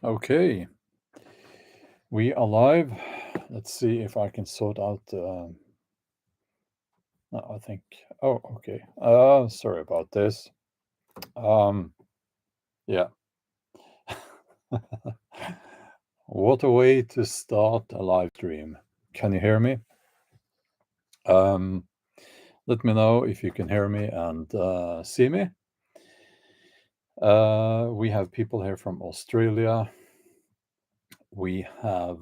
Okay, we are live. Let's see if I can sort out. No, I think. Oh, okay. Sorry about this. Yeah. What a way to start a live stream. Can you hear me? Let me know if you can hear me and see me. We have people here from Australia. We have.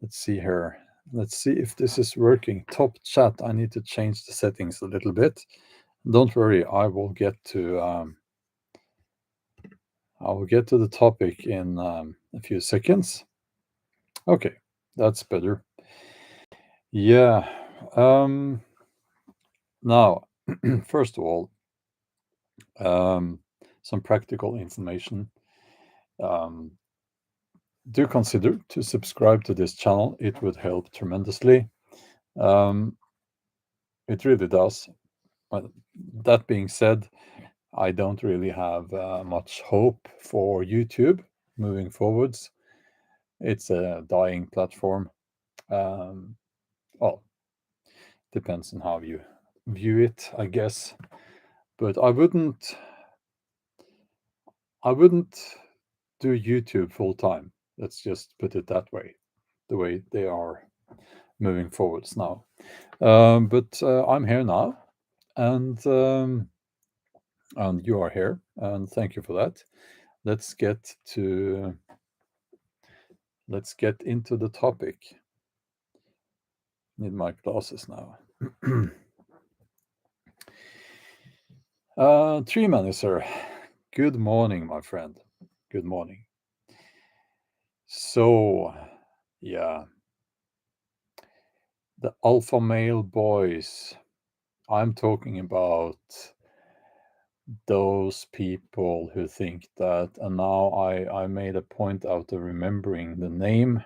Let's see here. Let's see if this is working. Top chat. I need to change the settings a little bit. Don't worry. I will get to the topic in a few seconds. Okay, that's better. Yeah. Now, first of all, some practical information. Do consider to subscribe to this channel. It would help tremendously. It really does. But that being said, I don't really have much hope for YouTube moving forwards. It's a dying platform. Well, depends on how you view it, I guess. But I wouldn't do YouTube full time. Let's just put it that way, the way they are moving forwards now. But I'm here now, and you are here, and thank you for that. Let's get into the topic. Need my glasses now. Tree Manager, good morning, my friend. Good morning. So, yeah, the alpha male boys. I'm talking about those people who think that, and now I made a point out of remembering the name.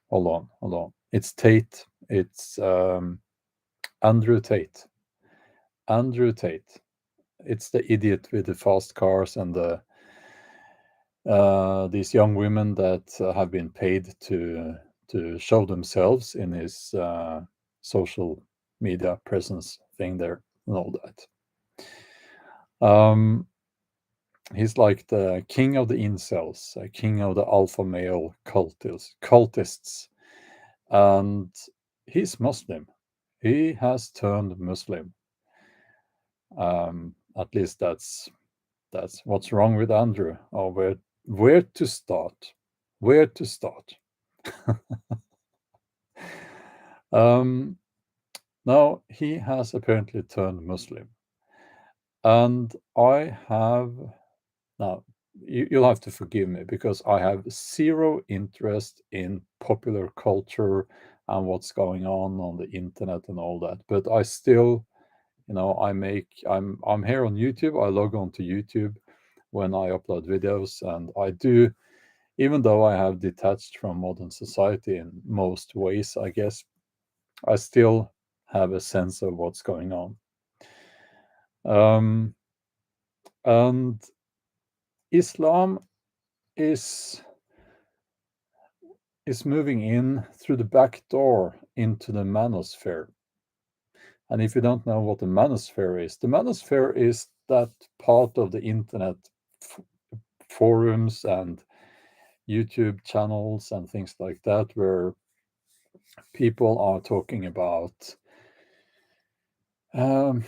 Hold on. It's Tate. It's Andrew Tate. Andrew Tate. It's the idiot with the fast cars and these young women that have been paid to show themselves in his social media presence thing there and all that. He's like the king of the incels, king of the alpha male cultists, and he's Muslim. He has turned Muslim. At least that's what's wrong with Andrew. Or where to start? Where to start? Now he has apparently turned Muslim, and I have now. You'll have to forgive me because I have zero interest in popular culture and what's going on the internet and all that. But I still, I'm here on YouTube. I log on to YouTube when I upload videos, and I do, even though I have detached from modern society in most ways, I guess, I still have a sense of what's going on. And Islam is moving in through the back door into the manosphere. And if you don't know what the manosphere is that part of the internet forums and YouTube channels and things like that where people are talking about the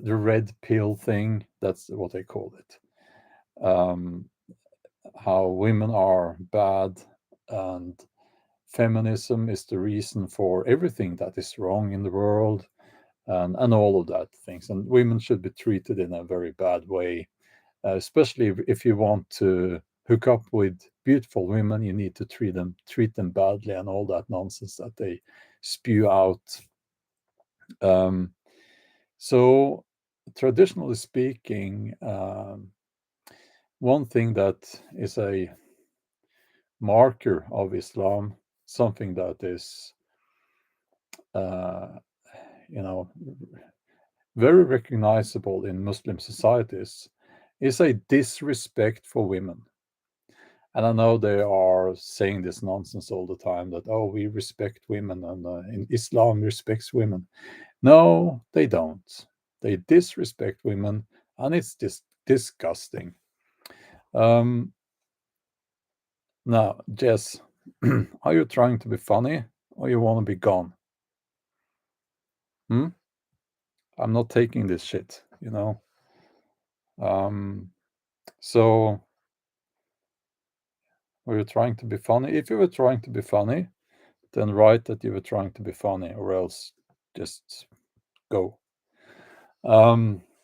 red pill thing. That's what they call it. How women are bad and feminism is the reason for everything that is wrong in the world, and all of that things. And women should be treated in a very bad way, especially if you want to hook up with beautiful women. You need to treat them badly, and all that nonsense that they spew out. So, traditionally speaking, one thing that is a marker of Islam, something that is, you know, very recognizable in Muslim societies, is a disrespect for women. And I know they are saying this nonsense all the time that, oh, we respect women and in Islam respects women. No, they don't. They disrespect women, and it's disgusting. Um, Now, Jess, are you trying to be funny or you want to be gone? Hmm? I'm not taking this shit, you know? Um, so, were you trying to be funny? If you were trying to be funny, then write that you were trying to be funny, or else just go.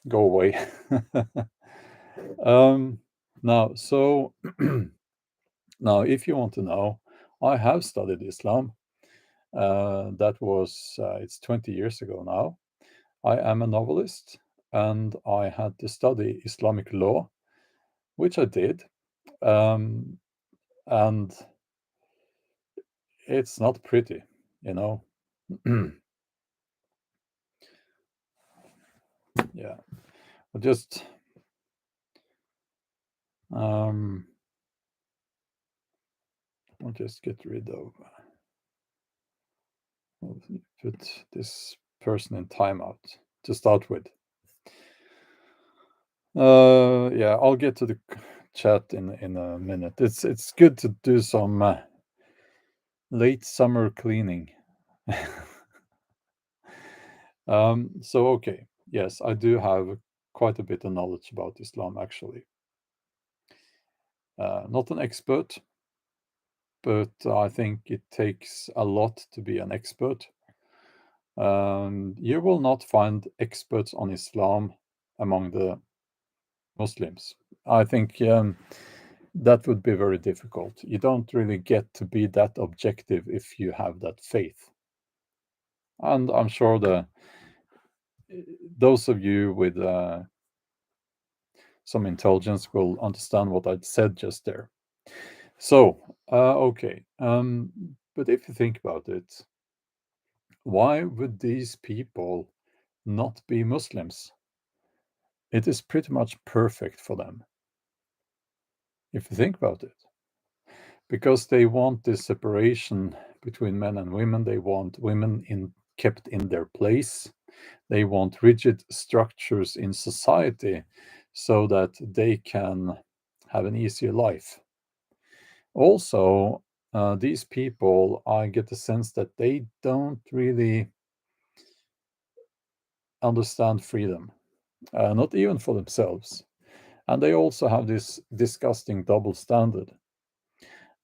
Go away. um, now, so now, if you want to know, I have studied Islam. That was it's 20 years ago now. I am a novelist, and I had to study Islamic law, which I did. Um, and it's not pretty, you know. Yeah, just um, I'll just get rid of put this person in timeout to start with. Yeah, I'll get to the chat in a minute. It's good to do some late summer cleaning. So okay, yes, I do have quite a bit of knowledge about Islam actually. Not an expert, but I think it takes a lot to be an expert. You will not find experts on Islam among the Muslims. I think that would be very difficult. You don't really get to be that objective if you have that faith. And I'm sure those of you with some intelligence will understand what I said just there. So, okay. But if you think about it, why would these people not be Muslims? It is pretty much perfect for them, if you think about it. Because they want this separation between men and women. They want women kept in their place. They want rigid structures in society so that they can have an easier life. Also, these people, I get the sense that they don't really understand freedom, not even for themselves. And they also have this disgusting double standard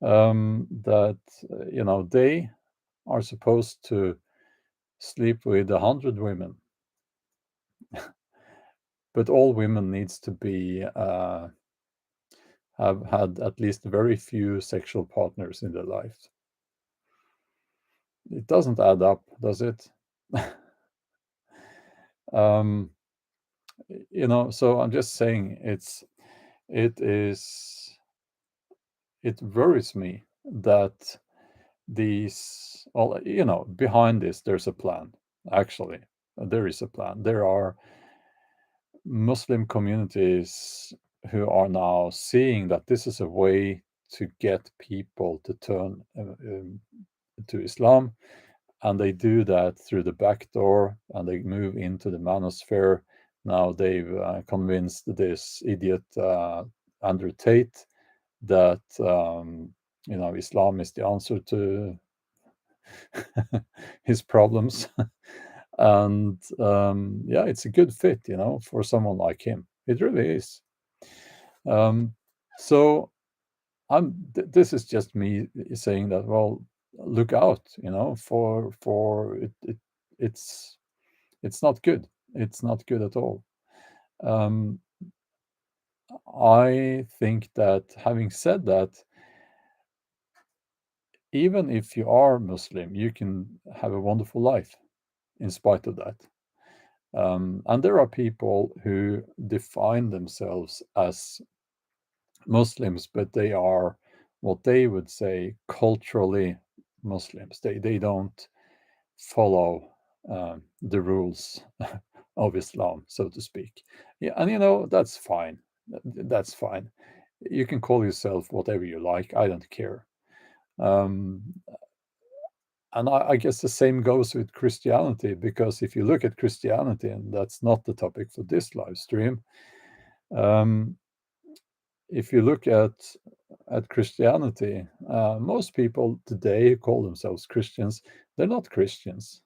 that, they are supposed to sleep with 100 women, but all women needs to be have had at least very few sexual partners in their life. It doesn't add up, does it? um, so I'm just saying it is it worries me that behind this there's a plan. Actually, there is a plan. There are Muslim communities who are now seeing that this is a way to get people to turn to Islam, and they do that through the back door, and they move into the manosphere. Now they've convinced this idiot Andrew Tate that Islam is the answer to his problems. And yeah, it's a good fit, for someone like him. It really is. So this is just me saying that, well, look out, for it's it's not good. It's not good at all. Um, I think that, having said that, even if you are Muslim, you can have a wonderful life in spite of that. And there are people who define themselves as Muslims, but they are what they would say culturally Muslims. They don't follow the rules of Islam, so to speak. Yeah, and that's fine. That's fine. You can call yourself whatever you like. I don't care. Um, and I guess the same goes with Christianity, because if you look at Christianity, and that's not the topic for this live stream, um, if you look at Christianity, most people today who call themselves Christians, they're not Christians.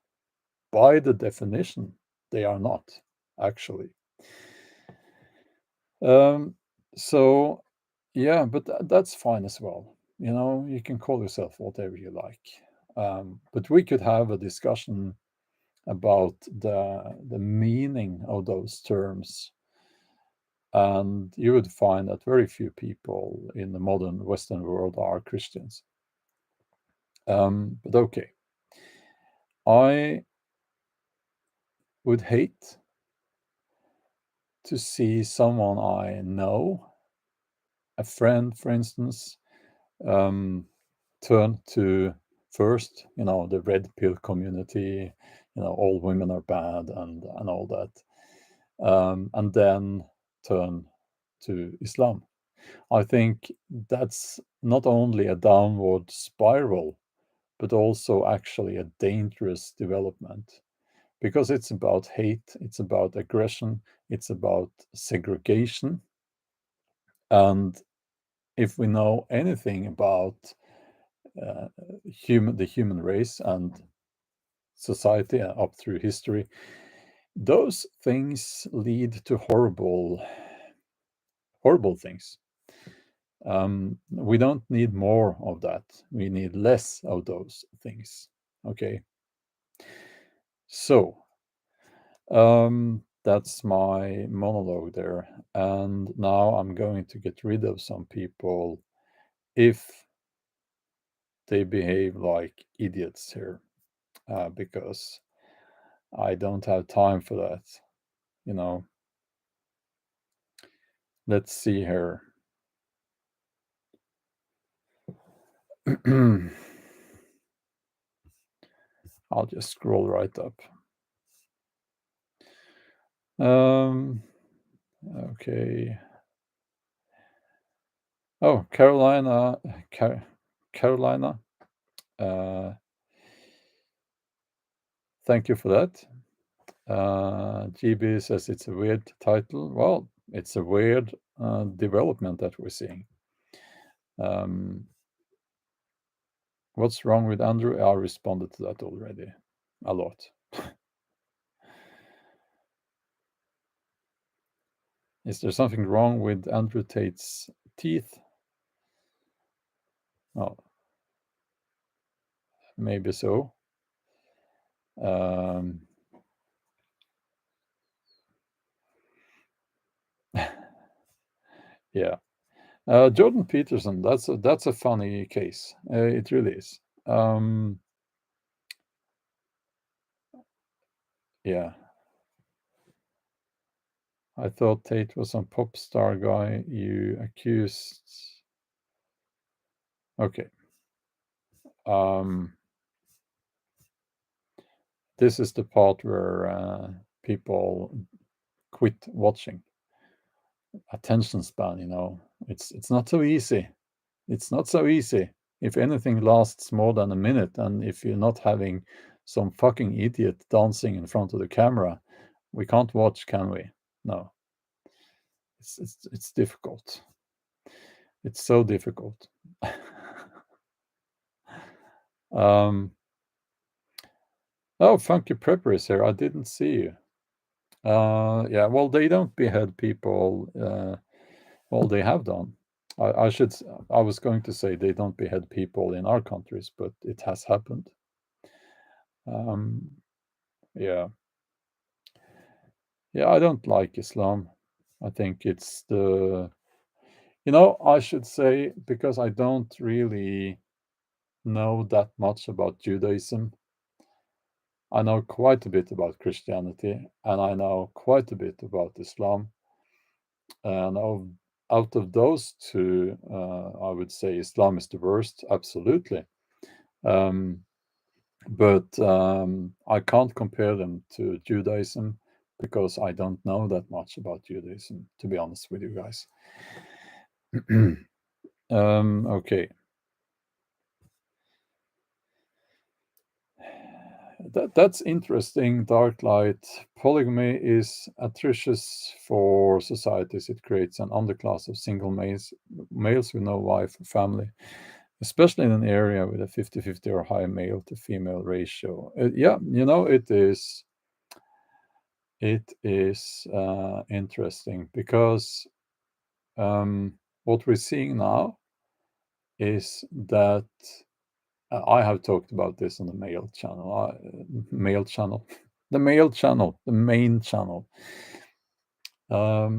By the definition, they are not, actually. So, yeah, but that's fine as well. You can call yourself whatever you like. But we could have a discussion about the meaning of those terms, and you would find that very few people in the modern Western world are Christians. But okay, I would hate to see someone I know, a friend, for instance, turn to first, the red pill community, all women are bad and all that, and then turn to Islam. I think that's not only a downward spiral, but also actually a dangerous development, because it's about hate, it's about aggression, it's about segregation. And if we know anything about the human race and society up through history, those things lead to horrible, horrible things. We don't need more of that. We need less of those things. Okay. So that's my monologue there. And now I'm going to get rid of some people if they behave like idiots here, because I don't have time for that. You know, let's see here. I'll just scroll right up. Okay. Oh, Carolina. Carolina. Thank you for that. GB says it's a weird title. Well, it's a weird development that we're seeing. What's wrong with Andrew? I responded to that already a lot. Is there something wrong with Andrew Tate's teeth? Oh, maybe so. Yeah. Jordan Peterson, that's a funny case. It really is. Yeah. I thought Tate was some pop star guy you accused. Okay. This is the part where people quit watching. Attention span, it's not so easy. It's not so easy. If anything lasts more than a minute, and if you're not having some fucking idiot dancing in front of the camera, we can't watch, can we? No. It's difficult. It's so difficult. Oh, Funky Prepper is here. I didn't see you. Yeah, well, they don't behead people. Well, they have done. I was going to say they don't behead people in our countries, but it has happened. Yeah. Yeah, I don't like Islam. I think it's I should say, because I don't really know that much about Judaism. I know quite a bit about Christianity, and I know quite a bit about Islam. And out of those two, I would say Islam is the worst, absolutely. But I can't compare them to Judaism, because I don't know that much about Judaism, to be honest with you guys. Okay. That's interesting. Dark light. Polygamy is atrocious for societies. It creates an underclass of single males with no wife or family, especially in an area with a 50-50 or high male to female ratio. Yeah, it is interesting because what we're seeing now is that I have talked about this on the male channel, the male channel, the main channel. A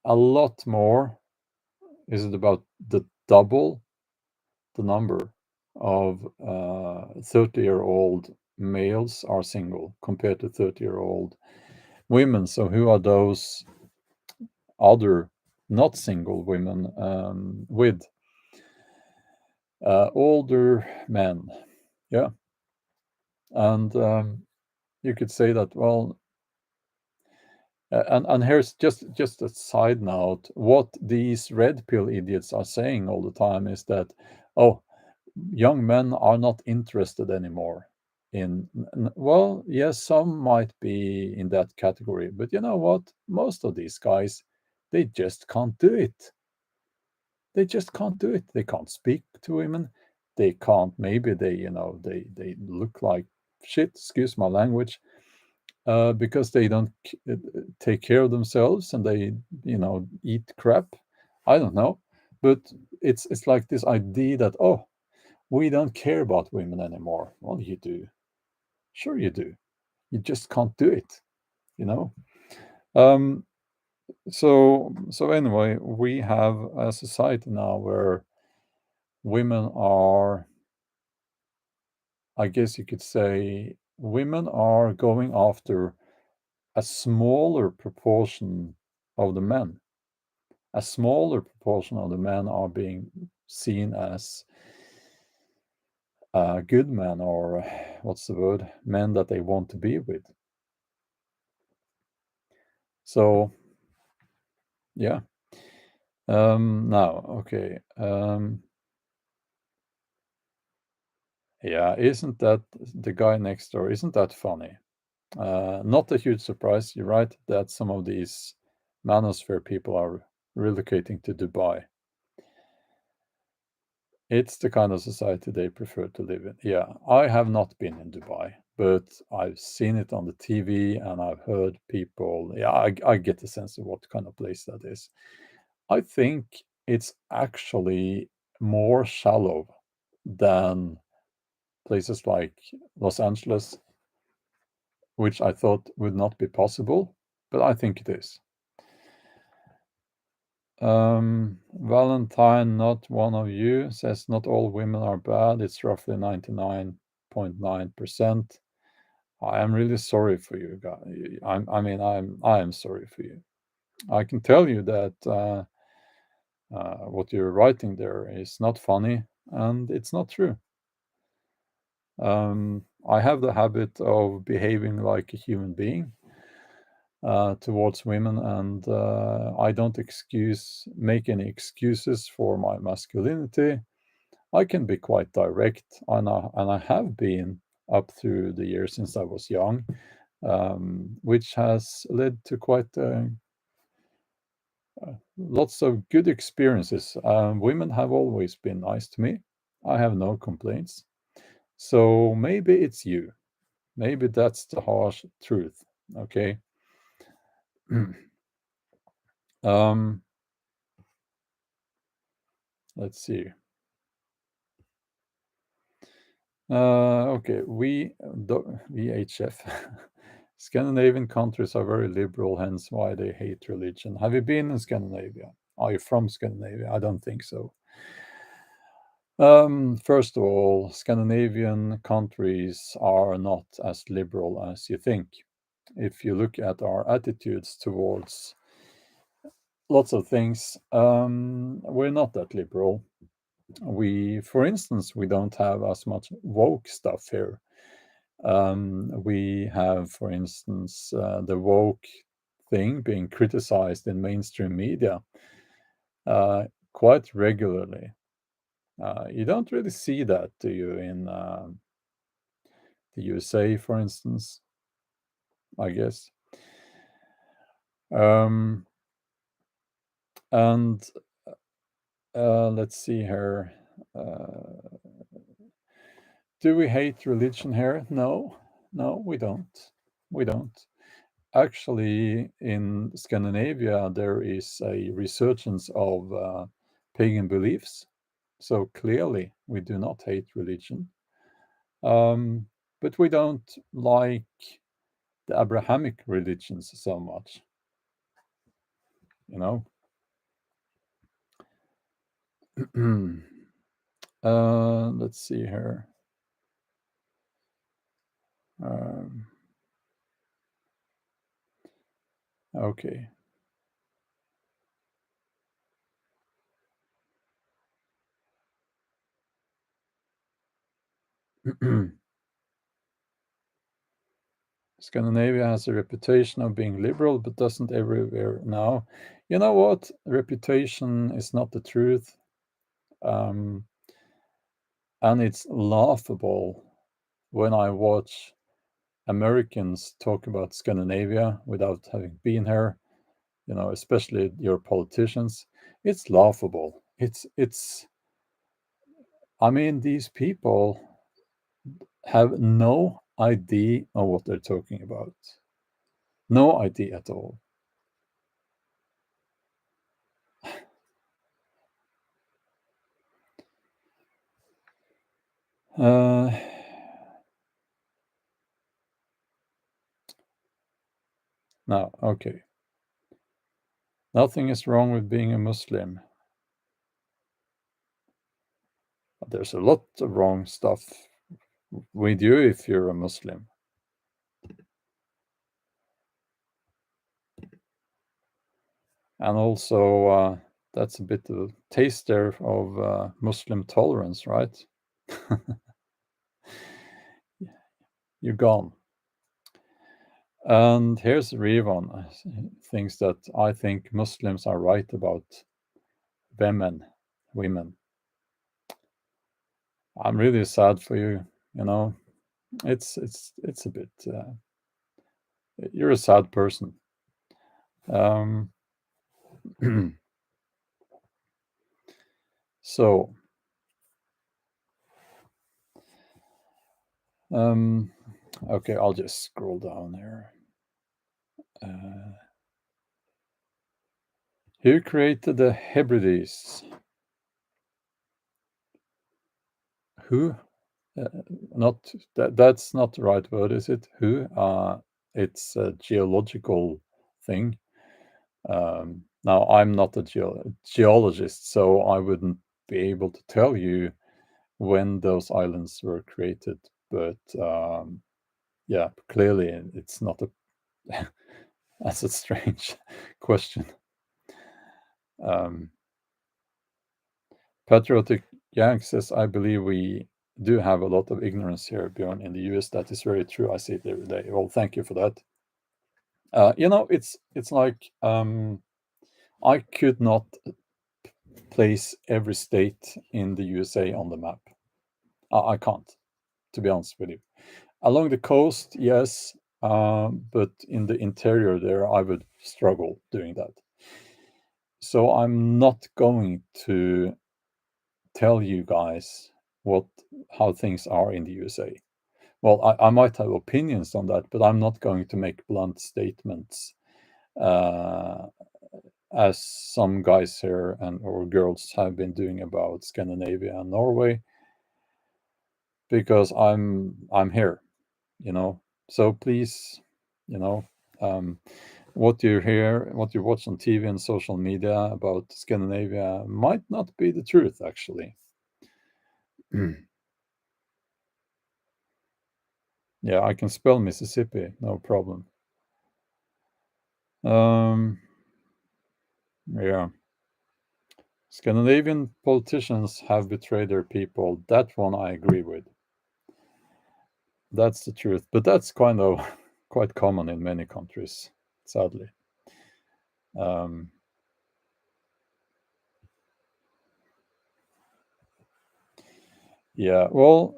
lot more is it about the double the number of 30-year-old males are single compared to 30-year-old women. So who are those other not single women with older men? Yeah, and you could say that, well, and here's just a side note. What these red pill idiots are saying all the time is that, oh, young men are not interested anymore in, well, yes, some might be in that category, but you know what? Most of these guys, they just can't do it. They just can't do it. They can't speak to women. They can't. Maybe they look like shit. Excuse my language. Because they don't take care of themselves and they eat crap. I don't know, but it's like this idea that, oh, we don't care about women anymore. Well, you do. Sure, you do. You just can't do it. You know. Um, so anyway, we have a society now where women are, I guess you could say, women are going after a smaller proportion of the men. A smaller proportion of the men are being seen as good men, or what's the word? Men that they want to be with. So, yeah. Now, okay. Yeah, isn't that the guy next door? Isn't that funny? Not a huge surprise. You're right that some of these manosphere people are relocating to Dubai. It's the kind of society they prefer to live in. Yeah, I have not been in Dubai, but I've seen it on the TV and I've heard people. Yeah, I get the sense of what kind of place that is. I think it's actually more shallow than places like Los Angeles, which I thought would not be possible, but I think it is. Valentine, not one of you, says not all women are bad. It's roughly 99.9%. I am really sorry for you guys. I am sorry for you. I can tell you that what you're writing there is not funny and it's not true. I have the habit of behaving like a human being towards women, and I don't make any excuses for my masculinity. I can be quite direct, and I have been up through the years since I was young, which has led to quite lots of good experiences. Women have always been nice to me. I have no complaints. So maybe it's you. Maybe that's the harsh truth. Okay. um, let's see. Okay, VHF. Scandinavian countries are very liberal, hence why they hate religion. Have you been in Scandinavia? Are you from Scandinavia? I don't think so. First of all, Scandinavian countries are not as liberal as you think. If you look at our attitudes towards lots of things, we're not that liberal. For instance, we don't have as much woke stuff here. We have, for instance, the woke thing being criticized in mainstream media uh, quite regularly. You don't really see that, do you, in the USA, for instance, I guess. Um, and let's see here. Uh, do we hate religion here? No, no, we don't. We don't. Actually, in Scandinavia, there is a resurgence of pagan beliefs. So clearly, we do not hate religion. Um, but we don't like the Abrahamic religions so much, you know? Let's see here. Um, okay. Scandinavia has a reputation of being liberal, but doesn't everywhere now. You know what? Reputation is not the truth. Um, and it's laughable when I watch Americans talk about Scandinavia without having been here, especially your politicians. It's laughable. It's I mean, these people have no idea of what they're talking about. No idea at all. Uh, no, okay. Nothing is wrong with being a Muslim. There's a lot of wrong stuff with you if you're a Muslim. And also, that's a bit of a taster of Muslim tolerance, right? You're gone. And here's Rivan thinks that I think Muslims are right about women. Women. I'm really sad for you. You know, it's a bit. You're a sad person. Um, so, um, okay, I'll just scroll down here. Uh, who created the Hebrides? Who? Uh, not that. That's not the right word, is it? Who? It's a geological thing. Now, I'm not a geologist, so I wouldn't be able to tell you when those islands were created. But yeah, clearly it's not a. That's a strange question. Um, Patriotic Yank says, I believe we do have a lot of ignorance here, Bjorn, in the US. That is very true. I see it every day. Well, thank you for that. It's like I could not place every state in the USA on the map. I can't, to be honest with you. Along the coast, yes, but in the interior there, I would struggle doing that. So I'm not going to tell you guys what how things are in the USA. Well, I might have opinions on that, but I'm not going to make blunt statements, uh, as some guys here and or girls have been doing about Scandinavia and Norway, because I'm here, you know. So please, you know, um, what you hear, what you watch on TV and social media about Scandinavia might not be the truth, actually. Yeah, I can spell Mississippi, no problem. Um, yeah. Scandinavian politicians have betrayed their people. That one I agree with. That's the truth. But that's kind of quite common in many countries, sadly. Um, yeah, well,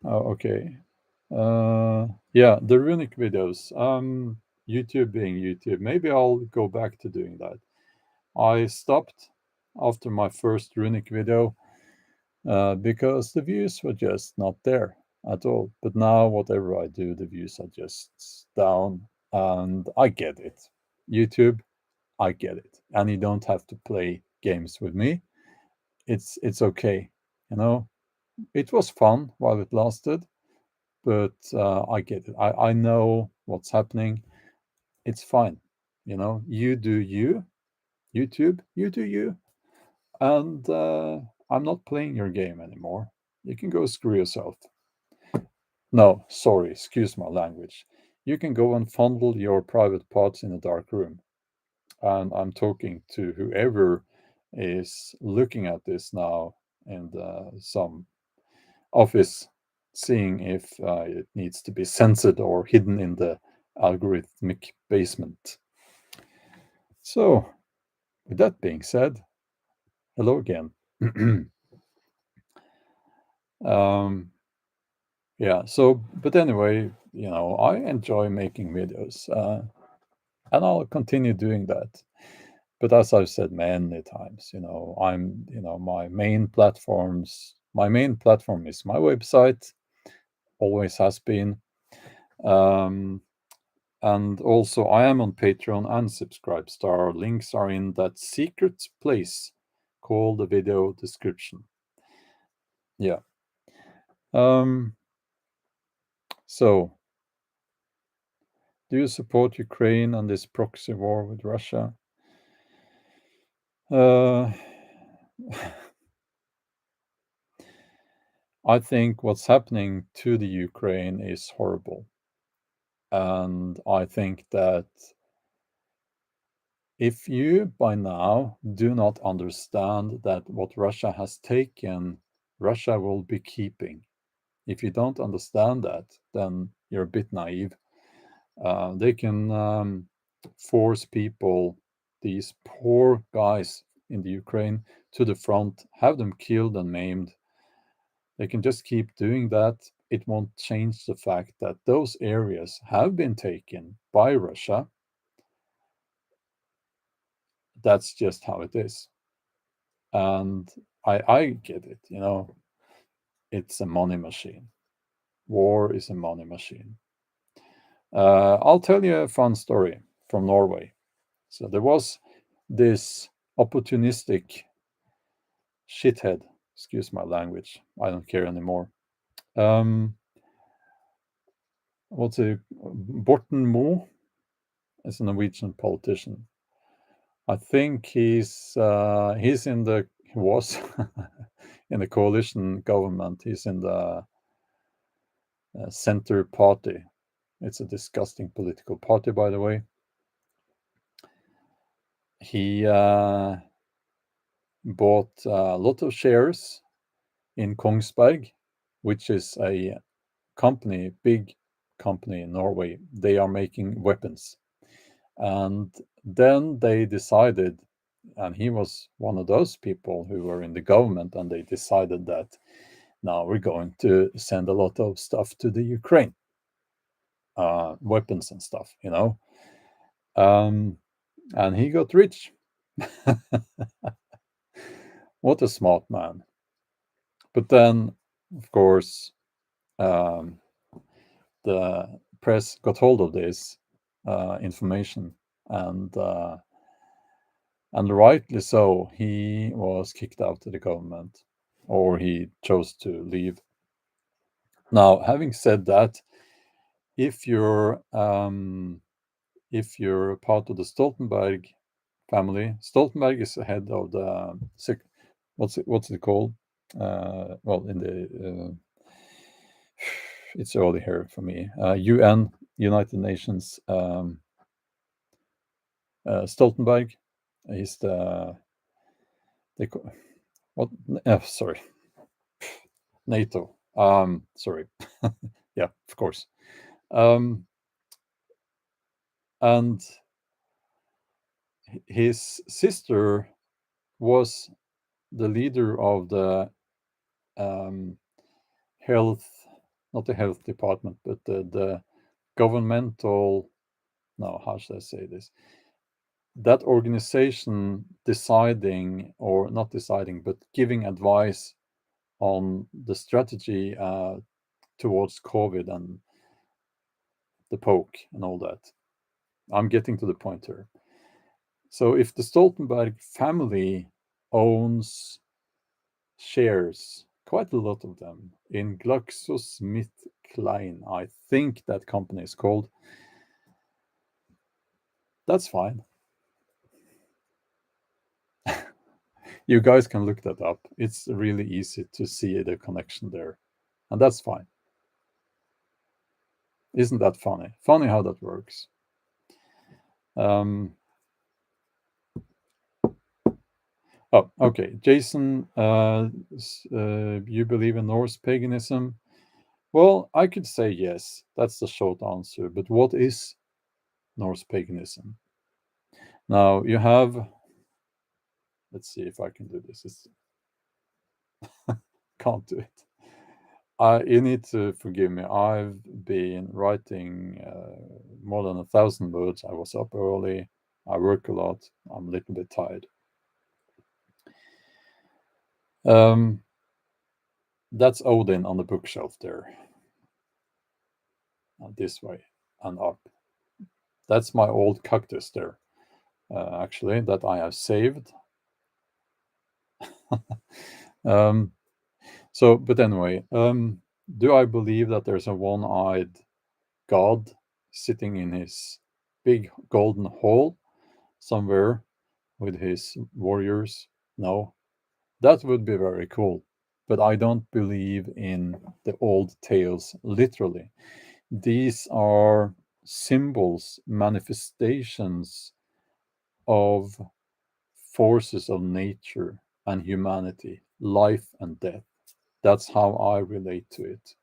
oh, okay. Yeah, the runic videos. YouTube being YouTube. Maybe I'll go back to doing that. I stopped after my first runic video because the views were just not there at all. But now, whatever I do, the views are just down, and I get it. YouTube, I get it, and you don't have to play games with me. It's okay, you know. It was fun while it lasted, but I get it. I know what's happening. It's fine, you know. You do you, YouTube. You do you, and I'm not playing your game anymore. You can go screw yourself. No, sorry, excuse my language. You can go and fondle your private parts in a dark room. And I'm talking to whoever is looking at this now in some office, seeing if it needs to be censored or hidden in the algorithmic basement. So, with that being said, hello again. um, yeah, so, but anyway, you know, I enjoy making videos and I'll continue doing that. But as I've said many times, you know, my main platform is my website, always has been. Um, and also, I am on Patreon and Subscribestar. Links are in that secret place called the video description. Yeah. Um, so, do you support Ukraine and this proxy war with Russia? Uh, I think what's happening to the Ukraine is horrible. And I think that if you by now do not understand that what Russia has taken, Russia will be keeping. If you don't understand that, then you're a bit naive. They can force people, these poor guys in the Ukraine, to the front, have them killed and maimed. They can just keep doing that. It won't change the fact that those areas have been taken by Russia. That's just how it is. And I get it, you know, it's a money machine. War is a money machine. I'll tell you a fun story from Norway. So there was this opportunistic shithead, excuse my language, I don't care anymore. Um, what's it? Borten Moe is a Norwegian politician. I think he's in the he was in the coalition government. He's in the Center Party. It's a disgusting political party, by the way. He bought a lot of shares in Kongsberg, which is a company, big company in Norway. They are making weapons. And then they decided, and he was one of those people who were in the government, and they decided that now we're going to send a lot of stuff to the Ukraine, weapons and stuff, you know. Um, and he got rich. What a smart man. But then, of course, um, the press got hold of this information, and rightly so, he was kicked out of the government, or he chose to leave. Now, having said that, if you're if you're part of the Stoltenberg family, Stoltenberg is the head of the what's it called? Well, in the it's early here for me. UN, United Nations. Stoltenberg, he's the what? Sorry, NATO. Sorry. Yeah, of course. Um, and his sister was the leader of the um, health, not the health department, but the governmental, no, how should I say this? That organization deciding, or not deciding, but giving advice on the strategy towards COVID and the poke and all that. I'm getting to the point here. So if the Stoltenberg family owns shares, quite a lot of them, in GlaxoSmithKline, I think that company is called, that's fine. You guys can look that up. It's really easy to see the connection there. And that's fine. Isn't that funny? Funny how that works. Um, oh, okay. Jason, you believe in Norse paganism? Well, I could say yes. That's the short answer. But what is Norse paganism? Now, you have, let's see if I can do this. Can't do it. You need to forgive me. I've been writing more than 1,000 words. I was up early. I work a lot. I'm a little bit tired. Um, that's Odin on the bookshelf there, this way and up. That's my old cactus there, actually, that I have saved. um, but anyway, do I believe that there's a one-eyed god sitting in his big golden hall somewhere with his warriors? No, that would be very cool. But I don't believe in the old tales literally. These are symbols, manifestations of forces of nature and humanity, life and death. That's how I relate to it.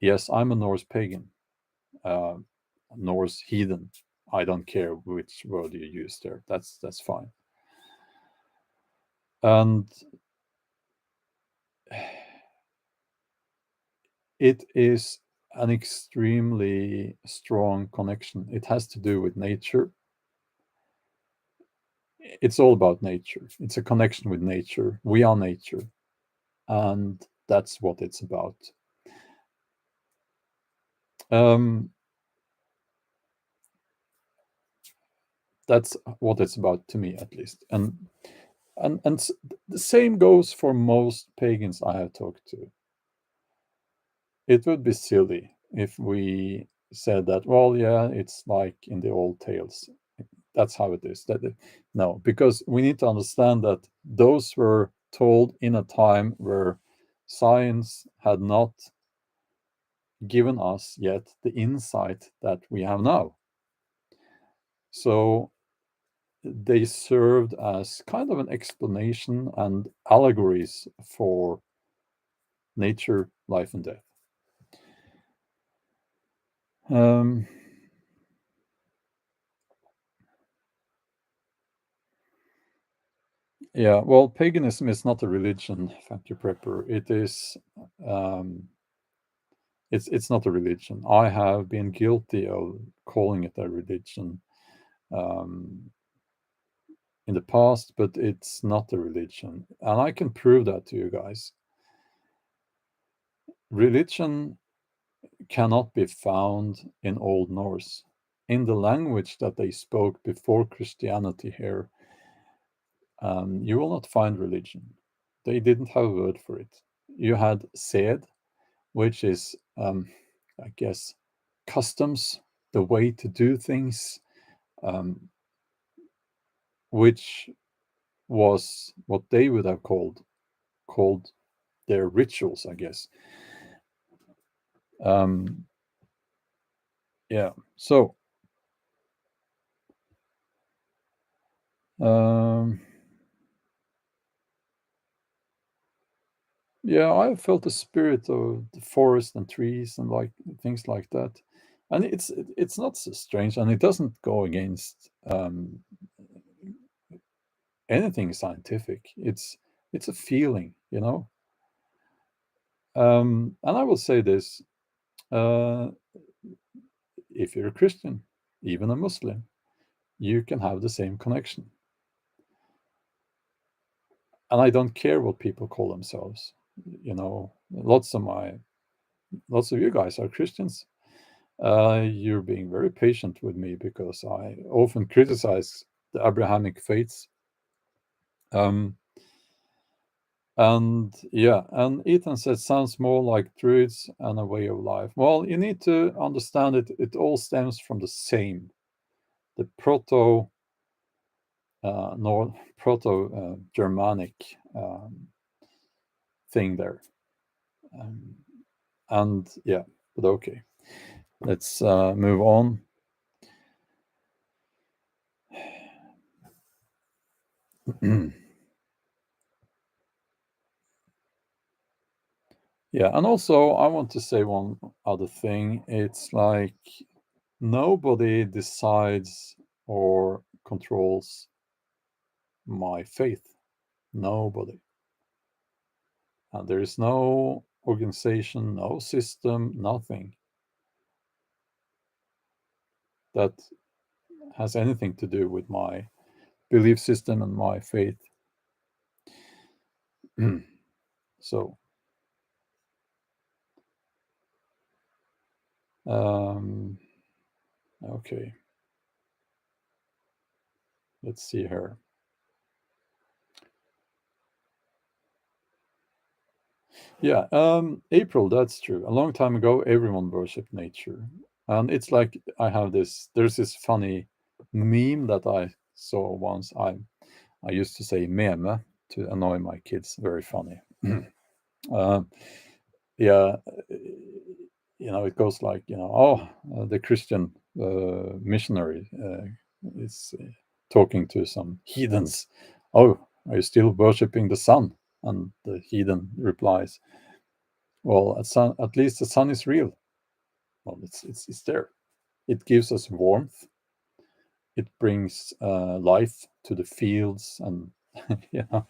Yes, I'm a Norse pagan, uh, Norse heathen. I don't care which word you use there. That's fine. And it is an extremely strong connection. It has to do with nature. It's all about nature. It's a connection with nature. We are nature, and that's what it's about. Um, that's what it's about to me, at least. And the same goes for most pagans I have talked to. It would be silly if we said that, well, yeah, it's like in the old tales. That's how it is. No, because we need to understand that those were told in a time where science had not given us yet the insight that we have now. So they served as kind of an explanation and allegories for nature, life, and death. Um, yeah, well, paganism is not a religion, Factory Prepper. It is, um, it's not a religion. I have been guilty of calling it a religion um, in the past, but it's not a religion, and I can prove that to you guys. Religion cannot be found in Old Norse. In the language that they spoke before Christianity here, you will not find religion. They didn't have a word for it. You had sed, which is, I guess, customs, the way to do things, um, which was what they would have called their rituals, I guess. Um, yeah. So, um, Yeah, I felt the spirit of the forest and trees and like things like that, and it's not so strange, and it doesn't go against anything scientific. It's a feeling, you know. And I will say this: uh, if you're a Christian, even a Muslim, you can have the same connection. And I don't care what people call themselves. You know, lots of you guys are Christians. You're being very patient with me because I often criticize the Abrahamic faiths. Um, and yeah, and Ethan said sounds more like druids and a way of life. Well, you need to understand it. It all stems from the same, the proto Germanic thing there. Um, and yeah, but okay, let's move on. Yeah, and also I want to say one other thing. It's like nobody decides or controls my faith. Nobody. And there is no organization, no system, nothing that has anything to do with my belief system and my faith. So, um, okay, let's see here. Yeah, April, that's true. A long time ago, everyone worshipped nature. And it's like there's this funny meme that I saw once. I used to say meme to annoy my kids. Very funny. uh, yeah, it goes like, the Christian missionary is talking to some heathens. Oh, are you still worshipping the sun? And the heathen replies, well, at least the sun is real. Well, it's there. It gives us warmth. It brings life to the fields, and yeah.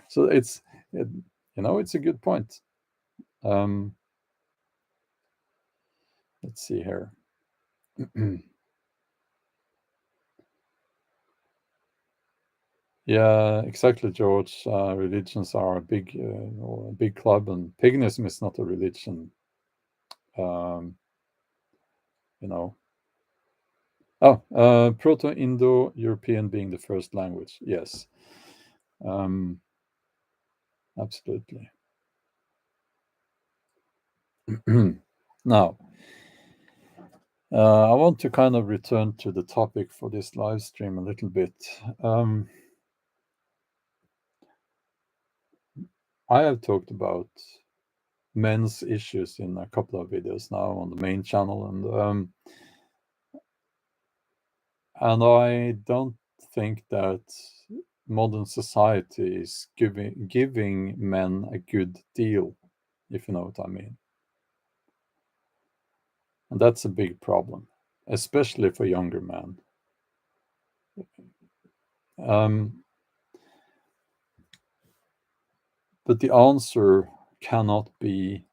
So it's a good point. Um, let's see here. Yeah, exactly, George. Religions are a big club, and paganism is not a religion. Um, you know. Oh, Proto-Indo-European being the first language. Yes, um, absolutely. Now, I want to kind of return to the topic for this live stream a little bit. I have talked about men's issues in a couple of videos now on the main channel, and I don't think that modern society is giving men a good deal, if you know what I mean. And that's a big problem, especially for younger men. Um, but the answer cannot be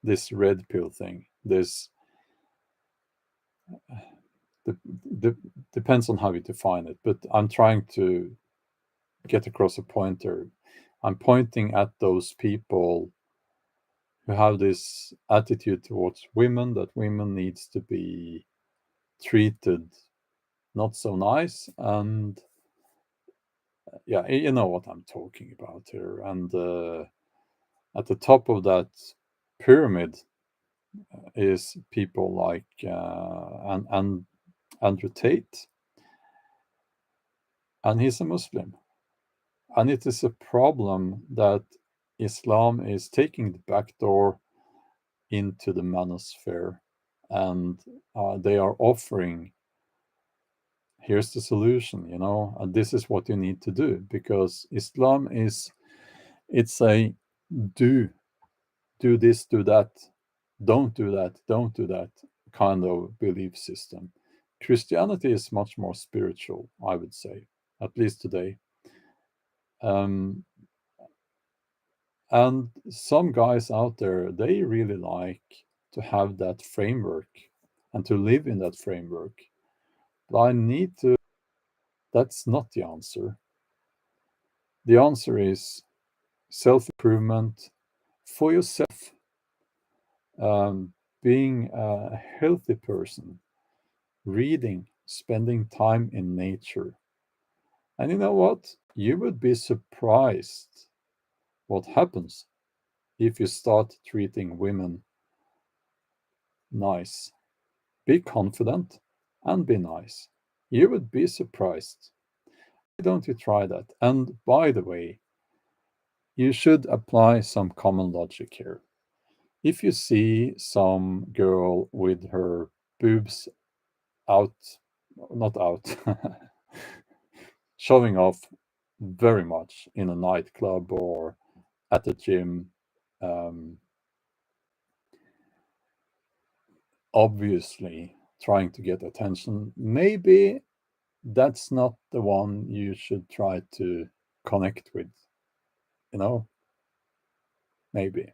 this red pill thing. This the, the, depends on how you define it. But I'm trying to get across a pointer. I'm pointing at those people who have this attitude towards women that women needs to be treated not so nice, and yeah, you know what I'm talking about here. And at the top of that pyramid is people like and Andrew Tate, and he's a Muslim. And it is a problem that Islam is taking the back door into the manosphere, and they are offering, here's the solution, and this is what you need to do, because Islam it's a do. do this, do that, don't do that, don't do that kind of belief system. Christianity is much more spiritual, I would say, at least today. Um, and some guys out there, they really like to have that framework and to live in that framework. But that's not the answer. The answer is self improvement for yourself, being a healthy person, reading, spending time in nature. And you know what? You would be surprised what happens if you start treating women nice. Be confident and be nice. You would be surprised. Why don't you try that? And by the way, you should apply some common logic here. If you see some girl with her boobs out, not out, showing off very much in a nightclub or at the gym, um, obviously trying to get attention, maybe that's not the one you should try to connect with, you know, maybe.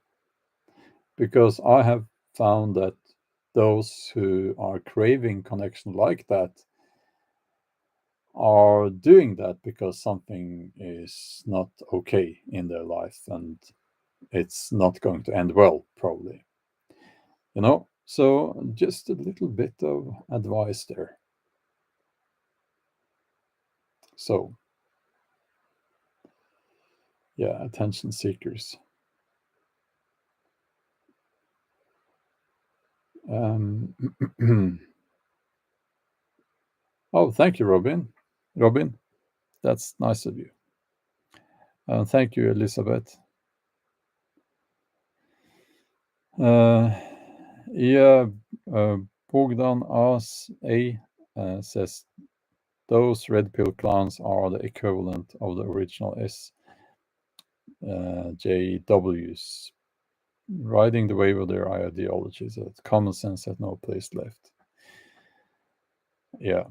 Because I have found that those who are craving connection like that are doing that because something is not okay in their life and it's not going to end well, probably. So just a little bit of advice there. So, yeah, attention seekers. Oh, thank you, Robin. Robin, that's nice of you. Thank you, Elizabeth. Uh, yeah, Bogdan As A says those red pill clowns are the equivalent of the original SJWs, riding the wave of their ideologies. That common sense had no place left. Yeah.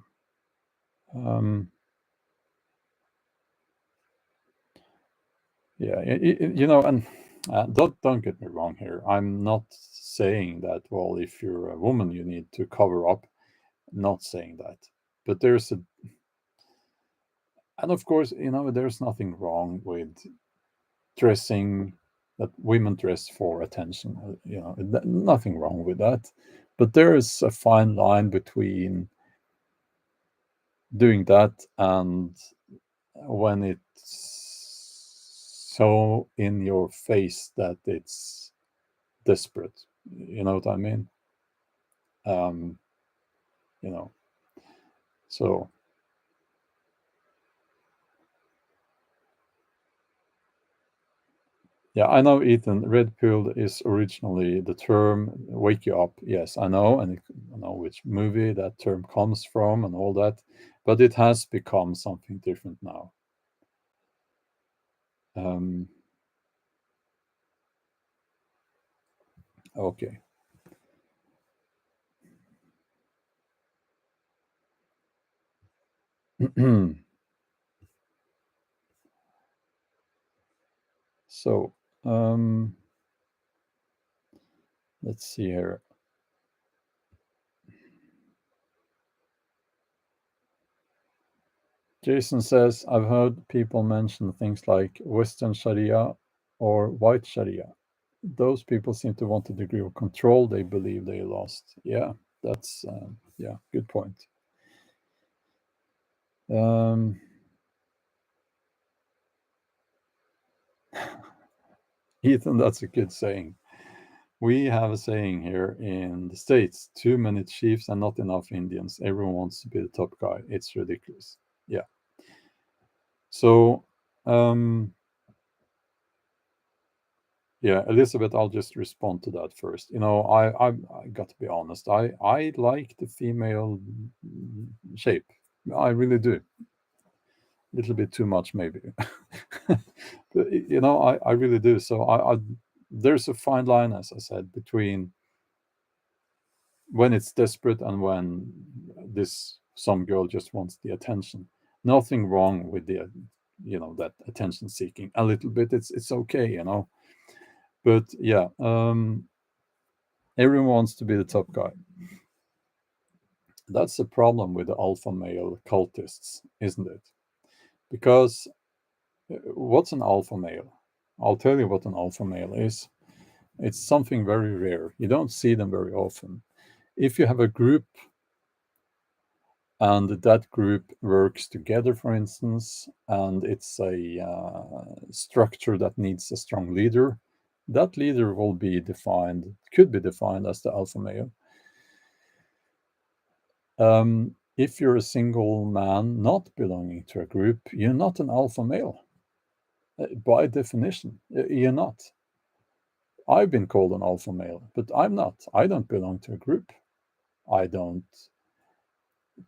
Yeah, and don't get me wrong here. I'm not saying that, well, if you're a woman, you need to cover up. Not saying that. But and of course, there's nothing wrong with dressing that women dress for attention. Nothing wrong with that. But there is a fine line between doing that and when it's so in your face that it's desperate. You know what I mean? Um, you know. So yeah, I know, Ethan. Red pill is originally the term "wake you up." Yes, I know, and I know which movie that term comes from and all that, but it has become something different now. Um, okay. So let's see here. Jason says, I've heard people mention things like Western Sharia or white Sharia. Those people seem to want a degree of control they believe they lost. Yeah, that's, yeah, good point. Ethan, that's a good saying. We have a saying here in the States, too many chiefs and not enough Indians. Everyone wants to be the top guy. It's ridiculous. Yeah. So, yeah, Elizabeth, I'll just respond to that first. I got to be honest. I like the female shape. I really do. A little bit too much, maybe. But I really do. So I there's a fine line, as I said, between when it's desperate and when some girl just wants the attention. Nothing wrong with the that attention seeking. A little bit, it's okay, but yeah, everyone wants to be the top guy. That's the problem with the alpha male cultists, isn't it? Because what's an alpha male? I'll tell you what an alpha male is. It's something very rare. You don't see them very often. If you have a group and that group works together, for instance, and it's a structure that needs a strong leader, that leader could be defined as the alpha male. If you're a single man not belonging to a group, you're not an alpha male. By definition, you're not. I've been called an alpha male, but I'm not. I don't belong to a group. I don't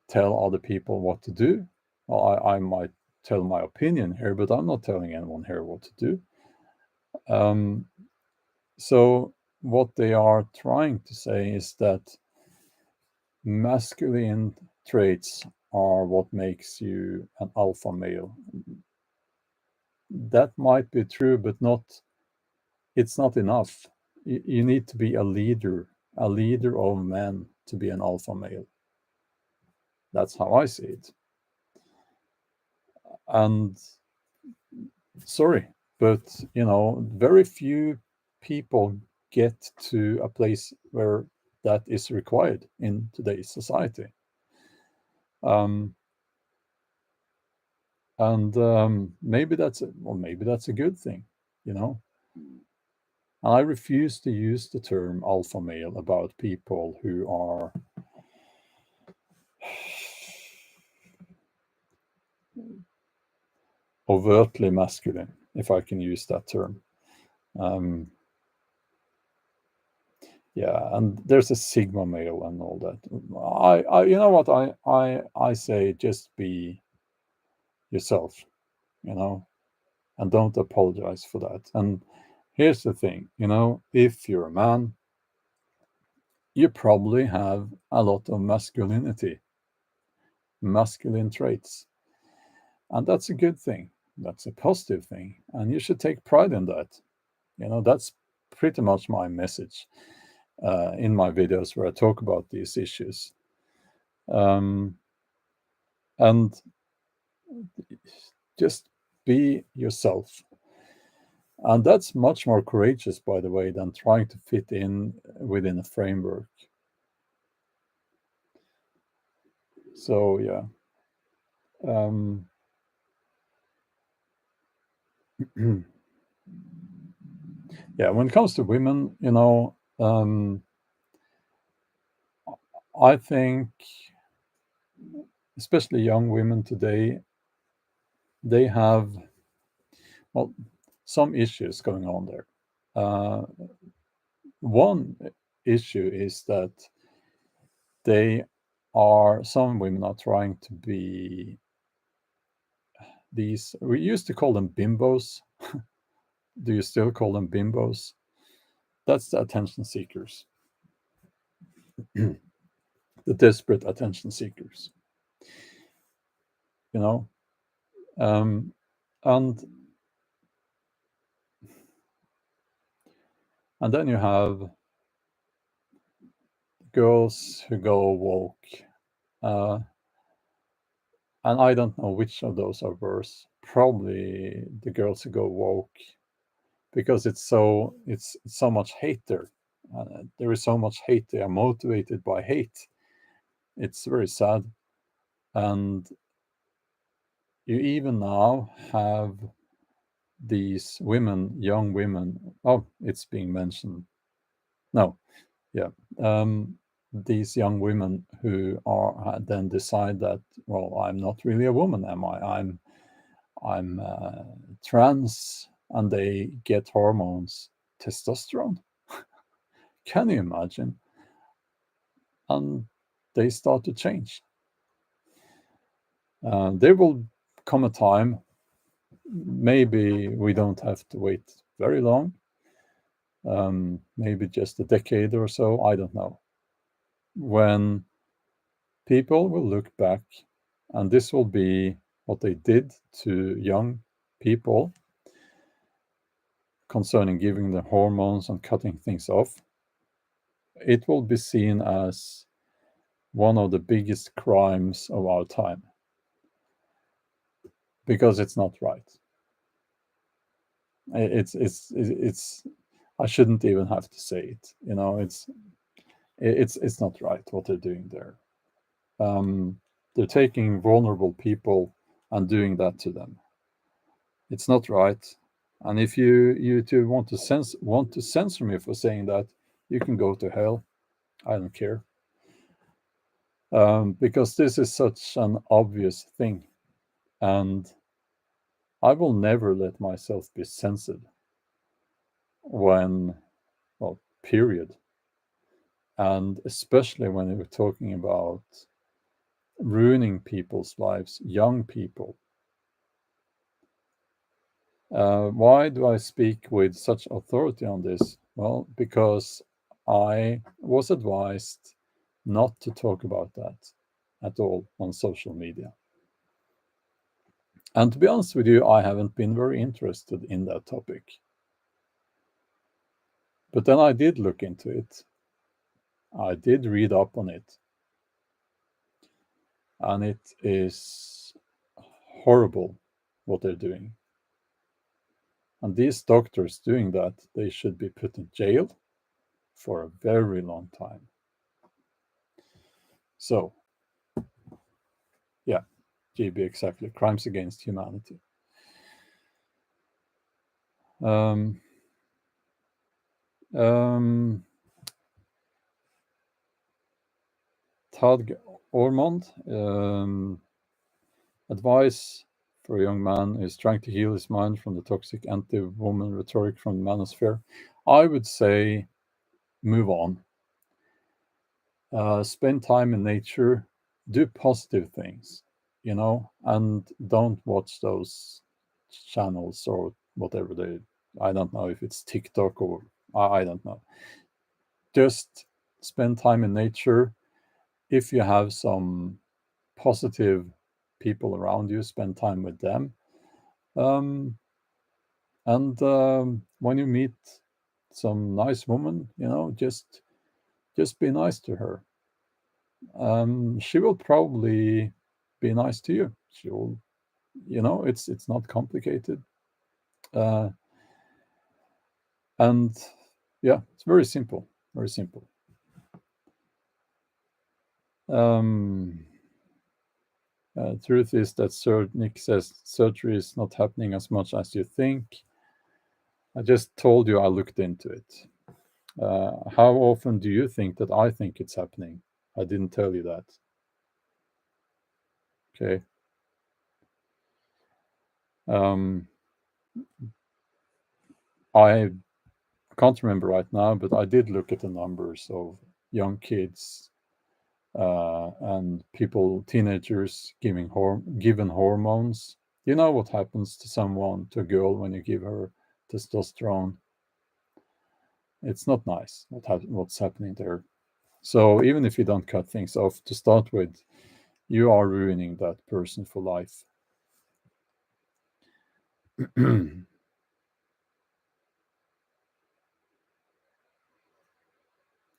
tell other people what to do. Well, I might tell my opinion here, but I'm not telling anyone here what to do. So what they are trying to say is that masculine traits are what makes you an alpha male. That might be true, but it's not enough. You need to be a leader of men to be an alpha male. That's how I see it. And sorry, but very few people get to a place where that is required in today's society. And maybe that's a good thing, And I refuse to use the term alpha male about people who are overtly masculine, if I can use that term. Yeah, and there's a sigma male and all that. I you know what I say, just be yourself, and don't apologize for that. And here's the thing, if you're a man, you probably have a lot of masculine traits, and that's a good thing. That's a positive thing, and you should take pride in that. That's pretty much my message in my videos where I talk about these issues. And just be yourself. And that's much more courageous, by the way, than trying to fit in within a framework. So, yeah. Yeah, when it comes to women, I think, especially young women today, they have, well, some issues going on there. One issue is that some women are trying to be we used to call them bimbos. Do you still call them bimbos? That's the attention seekers, the desperate attention seekers, um, and then you have girls who go woke, and I don't know which of those are worse. Probably the girls who go woke, because it's so much hate there. There is so much hate. They are motivated by hate. It's very sad. And you even now have these young women. Oh, it's being mentioned. No, yeah. These young women who then decide that, well, I'm not really a woman, am I? I'm trans, and they get hormones, testosterone. Can you imagine? And they start to change. There will come a time, maybe we don't have to wait very long, maybe just a decade or so, I don't know, when people will look back, and this will be what they did to young people concerning giving them hormones and cutting things off. It will be seen as one of the biggest crimes of our time, because it's not right. It's I shouldn't even have to say it. It's not right what they're doing there. They're taking vulnerable people and doing that to them. It's not right. And if you two want to censor me for saying that, you can go to hell. I don't care. Because this is such an obvious thing, and I will never let myself be censored when, well, period. And especially when we're talking about ruining people's lives, young people. Why do I speak with such authority on this? Well, because I was advised not to talk about that at all on social media. And to be honest with you, I haven't been very interested in that topic. But then I did look into it. I did read up on it. And it is horrible what they're doing. And these doctors doing that, they should be put in jail for a very long time. So, yeah, GB, exactly. Crimes against humanity. Um, Tad Ormond, advice for a young man is trying to heal his mind from the toxic anti-woman rhetoric from the manosphere. I would say move on. Spend time in nature, do positive things, and don't watch those channels or whatever I don't know if it's TikTok or I don't know. Just spend time in nature. If you have some positive people around you, spend time with them. And when you meet some nice woman, just be nice to her. She will probably be nice to you. She will, it's not complicated. Uh, and yeah, it's very simple, very simple. Truth is that Sir Nick says surgery is not happening as much as you think. I just told you I looked into it. How often do you think that I think it's happening? I didn't tell you that. Okay. I can't remember right now, but I did look at the numbers of young kids and people, teenagers given hormones. You know what happens to a girl, when you give her testosterone? It's not nice what's happening there. So even if you don't cut things off to start with, you are ruining that person for life.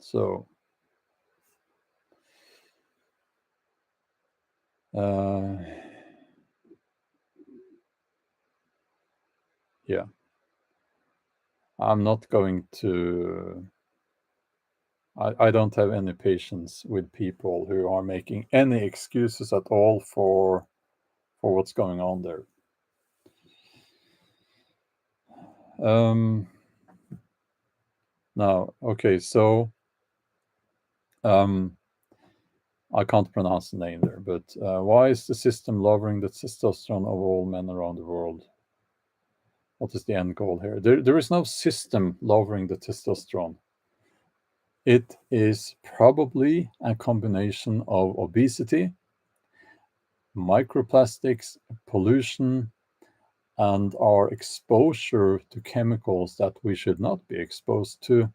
So yeah, I'm not going to. I don't have any patience with people who are making any excuses at all for what's going on there. Now, okay, so I can't pronounce the name there, but why is the system lowering the testosterone of all men around the world? What is the end goal here? There is no system lowering the testosterone. It is probably a combination of obesity, microplastics, pollution, and our exposure to chemicals that we should not be exposed to,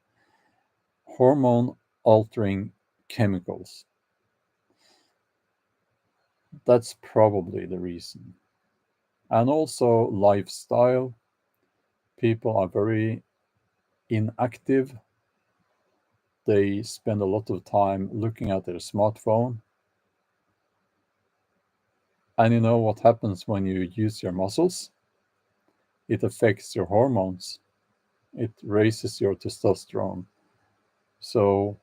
hormone altering chemicals. That's probably the reason. And also lifestyle. People are very inactive. They spend a lot of time looking at their smartphone. And you know what happens when you use your muscles? It affects your hormones. It raises your testosterone. So,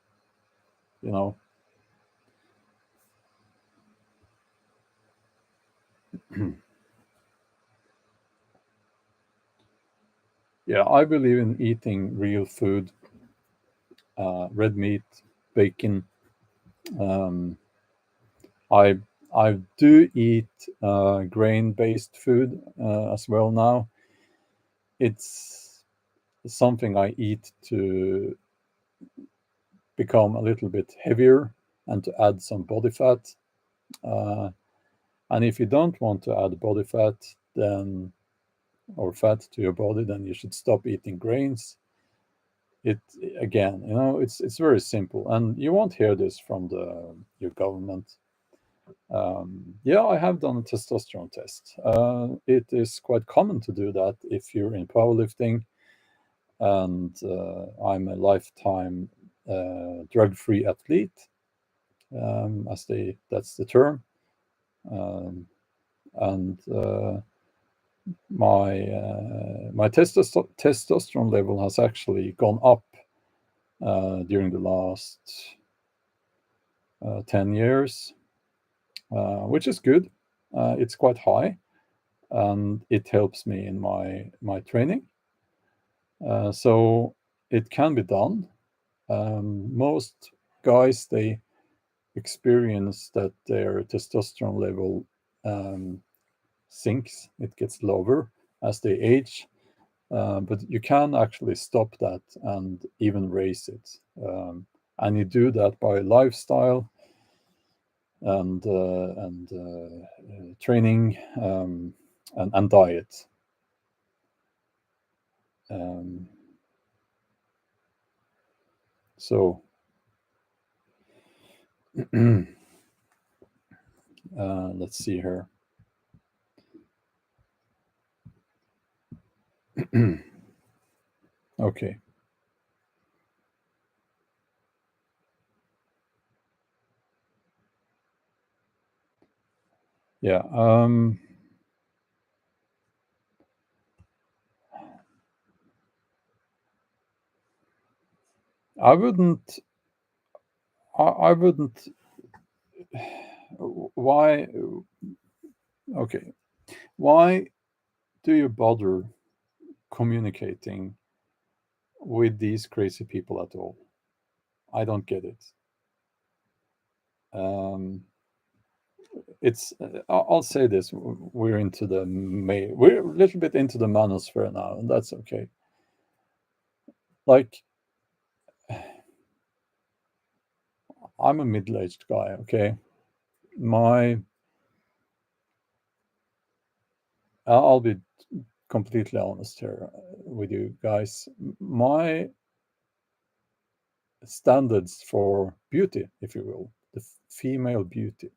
you know, yeah, I believe in eating real food, red meat, bacon. Um, I I do eat grain-based food as well now. It's something I eat to become a little bit heavier and to add some body fat. Uh, and if you don't want to add body fat, then or fat to your body, then you should stop eating grains. It again, it's very simple, and you won't hear this from your government. Yeah, I have done a testosterone test. It is quite common to do that if you're in powerlifting, and I'm a lifetime drug-free athlete, that's the term. Um, and my testosterone level has actually gone up during the last 10 years, which is good. It's quite high, and it helps me in my training. So it can be done. Most guys, they experience that their testosterone level sinks, it gets lower as they age. But you can actually stop that and even raise it. And you do that by lifestyle and training, and diet. Um, so let's see here. Okay. Yeah. I wouldn't. I wouldn't. Why? Okay. Why do you bother communicating with these crazy people at all? I don't get it. Um, it's. I'll say this: we're a little bit into the manosphere now, and that's okay. Like, I'm a middle-aged guy. Okay, my I'll be completely honest here with you guys. My standards for beauty, if you will, the female beauty,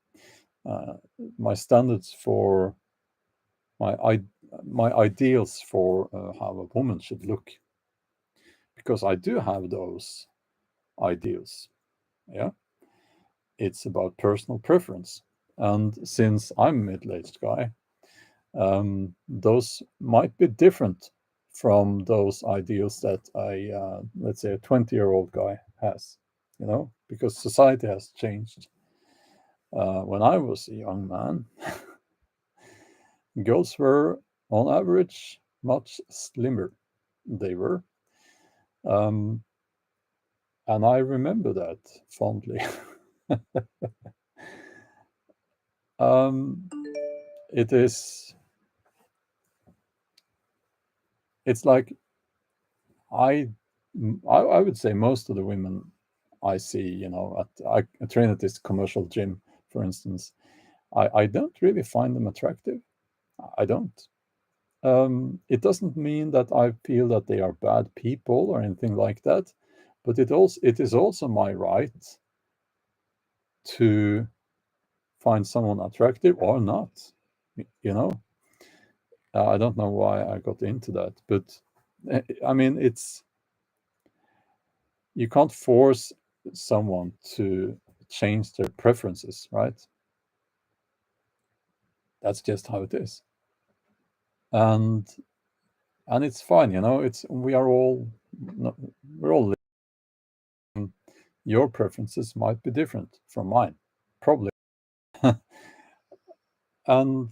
uh, my standards for my my ideals for how a woman should look, because I do have those ideals. Yeah, it's about personal preference, and since I'm a middle-aged guy, those might be different from those ideals that let's say, a 20-year-old guy has, because society has changed. When I was a young man, girls were, on average, much slimmer. They were. Um, and I remember that fondly. um, it is, it's like I, I would say most of the women I see, I train at this commercial gym, for instance. I don't really find them attractive. I don't. It doesn't mean that I feel that they are bad people or anything like that, but it is also my right to find someone attractive or not. You know, I don't know why I got into that, but I mean, it's you can't force someone to change their preferences, right? That's just how it is, and it's fine. It's we are all we're all living. Your preferences might be different from mine, probably. And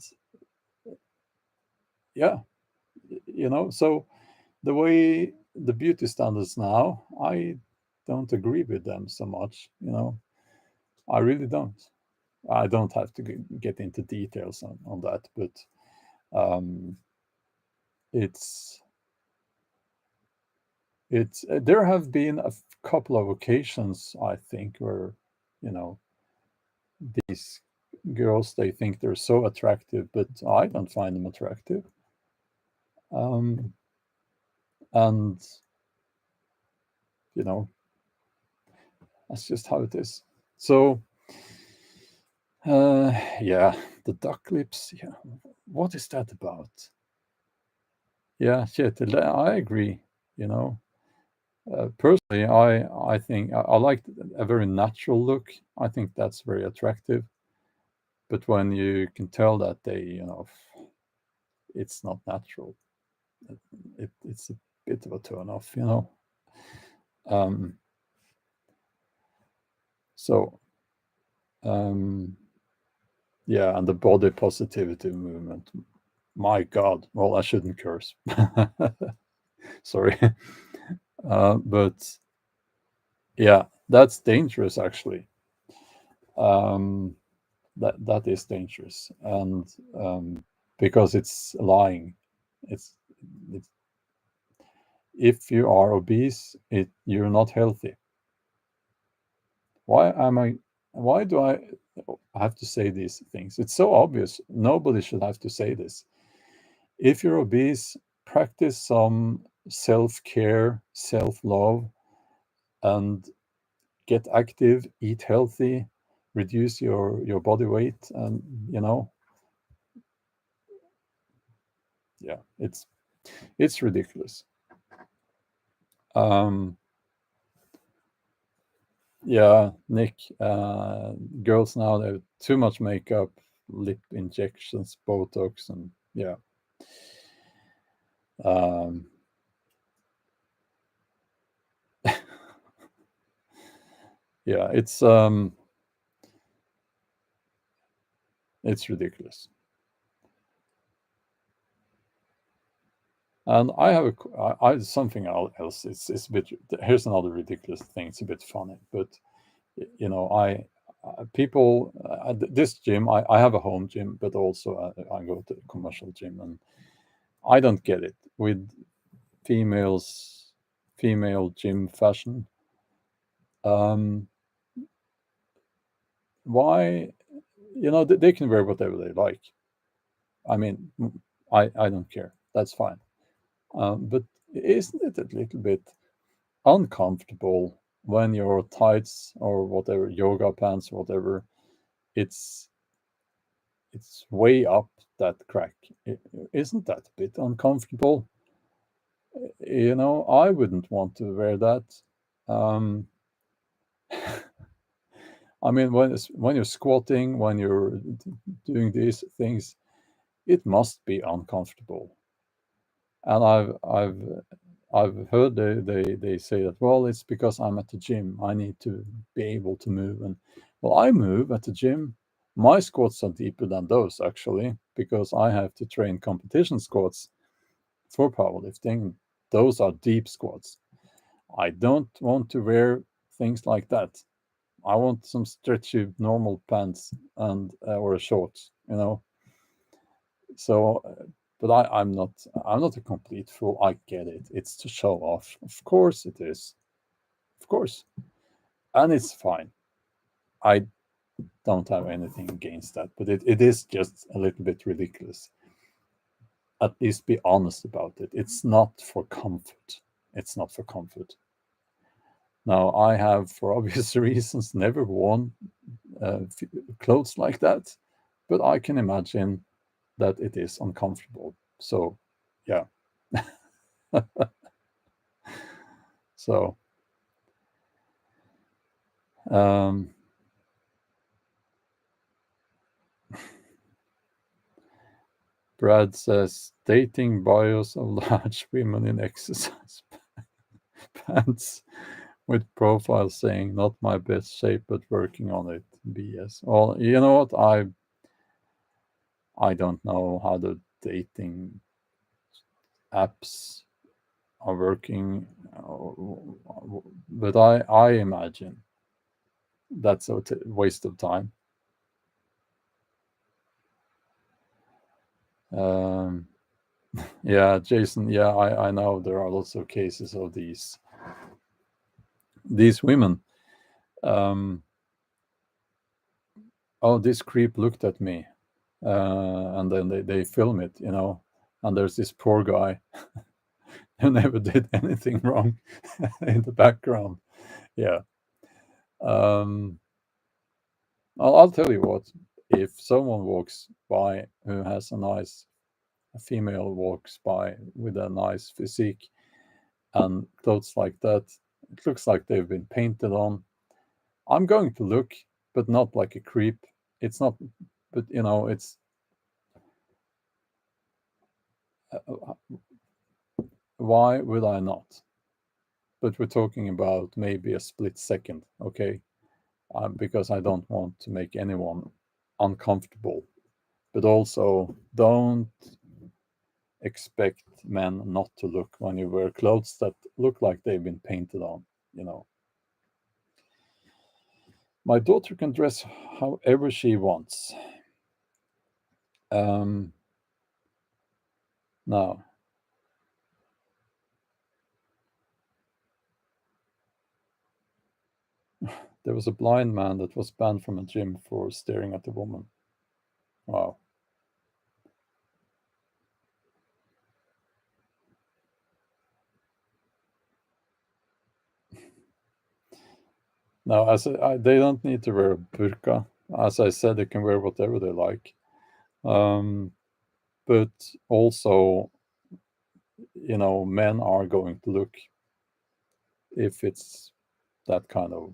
yeah, so the way the beauty standards now, I don't agree with them so much. I really don't. I don't have to get into details on that, but um, it's there have been a couple of occasions, I think, where you know these girls, they think they're so attractive, but I don't find them attractive. um, and you know that's just how it is. So yeah, the duck lips, yeah, what is that about? Yeah, shit, I agree. you know Personally, I think I like a very natural look. I think that's very attractive. But when you can tell that it's not natural, it's a bit of a turn off. Um, so um, yeah, and the body positivity movement. My God, well, I shouldn't curse. Sorry, but yeah, that's dangerous actually. Um, that is dangerous, and because it's lying. It's, it's if you are obese, you're not healthy. Why am I? Why do I have to say these things? It's so obvious. Nobody should have to say this. If you're obese, practice some self-care, self-love, and get active, eat healthy, reduce your body weight, and yeah, it's ridiculous. Um, yeah, Nick, girls now, they have too much makeup, lip injections, Botox, and yeah. Um, yeah, it's ridiculous. And I have something else. It's a bit. Here's another ridiculous thing. It's a bit funny, but I people this gym. I have a home gym, but also I go to a commercial gym, and I don't get it with females, female gym fashion. Um, why? They can wear whatever they like. I mean, I don't care. That's fine. But isn't it a little bit uncomfortable when your tights or whatever, yoga pants, whatever, it's it's way up that crack? Isn't that a bit uncomfortable? I wouldn't want to wear that. Um, I mean, when you're squatting, when you're doing these things, it must be uncomfortable. And I've heard they say that, well, it's because I'm at the gym. I need to be able to move. And well, I move at the gym. My squats are deeper than those actually, because I have to train competition squats for powerlifting. Those are deep squats. I don't want to wear things like that. I want some stretchy normal pants and or shorts. So, but I'm not a complete fool. I get it. It's to show off. Of course it is. Of course. And it's fine. I don't have anything against that, but it is just a little bit ridiculous. at least be honest about it. It's not for comfort. It's not for comfort. Now, I have, for obvious reasons, never worn clothes like that, but I can imagine that it is uncomfortable. So, yeah. So, um, Brad says dating bios of large women in exercise pants with profiles saying not my best shape but working on it. BS. Well, you know what? I don't know how the dating apps are working, but I imagine that's a waste of time. Um, yeah, Jason. Yeah, I know there are lots of cases of these women. Um, oh, this creep looked at me, and then they film it, and there's this poor guy who never did anything wrong in the background. Yeah. Um, I'll tell you what, if someone walks by who has a female walks by with a nice physique and clothes like that, it looks like they've been painted on. I'm going to look, but not like a creep. It's not, but it's why would I not? But we're talking about maybe a split second, okay? Because I don't want to make anyone uncomfortable. But also, don't expect men not to look when you wear clothes that look like they've been painted on, you know. My daughter can dress however she wants. Um, Now, there was a blind man that was banned from a gym for staring at a woman. Wow. Now, they don't need to wear a burqa. As I said, they can wear whatever they like. Um, but also, men are going to look if it's that kind of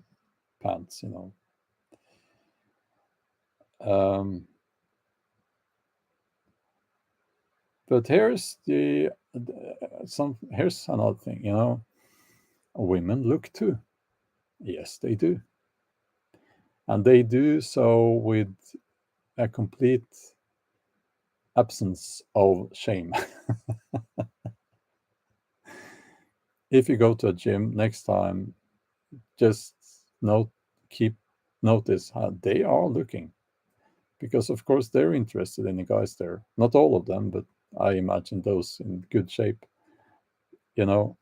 pants. Um, but here's another thing. Women look too. Yes, they do, and they do so with a complete absence of shame. If you go to a gym next time, just note keep notice how they are looking, because of course they're interested in the guys there. Not all of them, but I imagine those in good shape. You know,